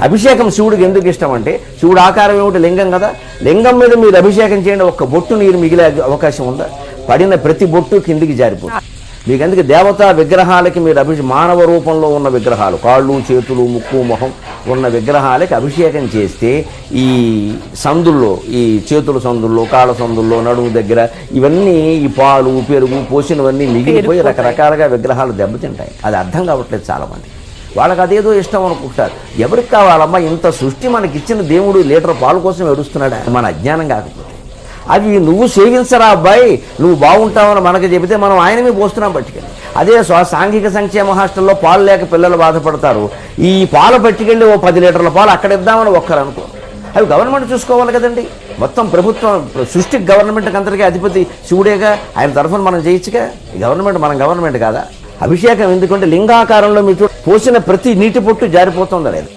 అభిషేకం శివుడికి ఎందుకు ఇష్టం అంటే శివుడు ఆకారం ఏమిటి? లింగం కదా. లింగం మీద మీరు అభిషేకం చేయండి, ఒక్క బొట్టు నీరు మిగిలే అవకాశం ఉందా? పడిన ప్రతి బొట్టు కిందికి జారిపోతుంది. మీకు అందుకే దేవతా విగ్రహాలకి మీరు మానవ రూపంలో ఉన్న విగ్రహాలు, కాళ్ళు చేతులు ముక్కు మొహం ఉన్న విగ్రహాలకి అభిషేకం చేస్తే ఈ సందుల్లో, ఈ చేతుల సందుల్లో, కాళ్ళ సందుల్లో, నడుము దగ్గర ఇవన్నీ ఈ పాలు పెరుగు పోసినవన్నీ మిగిలిపోయి రకరకాలుగా విగ్రహాలు దెబ్బతింటాయి. అది అర్థం కావట్లేదు చాలామంది. వాళ్ళకి అదేదో ఇష్టం అనుకుంటారు. ఎవరికి కావాలమ్మా ఇంత సృష్టి మనకిచ్చిన దేవుడు లీటర్ పాలు కోసం ఏడుస్తున్నాడా? మన అజ్ఞానం కాకపోతే అవి నువ్వు సేవించరా అబ్బాయి, నువ్వు బాగుంటావని మనకు చెబితే మనం ఆయనమే పోస్తున్నాం పట్టుకెళ్ళి. అదే సాంఘిక సంక్షేమ హాస్టల్లో పాలు లేక పిల్లలు బాధపడతారు. ఈ పాలు పట్టుకెళ్ళి ఓ 10 లీటర్ల పాలు అక్కడ ఇద్దామని ఒక్కరు అనుకో. అవి గవర్నమెంట్ చూసుకోవాలి కదండి. మొత్తం ప్రభుత్వం సృష్టికి గవర్నమెంట్కి అందరికీ అధిపతి శివుడేగా, ఆయన తరఫున మనం చేయొచ్చుగా. గవర్నమెంట్ మనం గవర్నమెంట్ కాదా? అభిషేకం ఎందుకంటే లింగాకారంలో మీరు పోసిన ప్రతి నీటి పొట్టు జారిపోతుందా లేదు?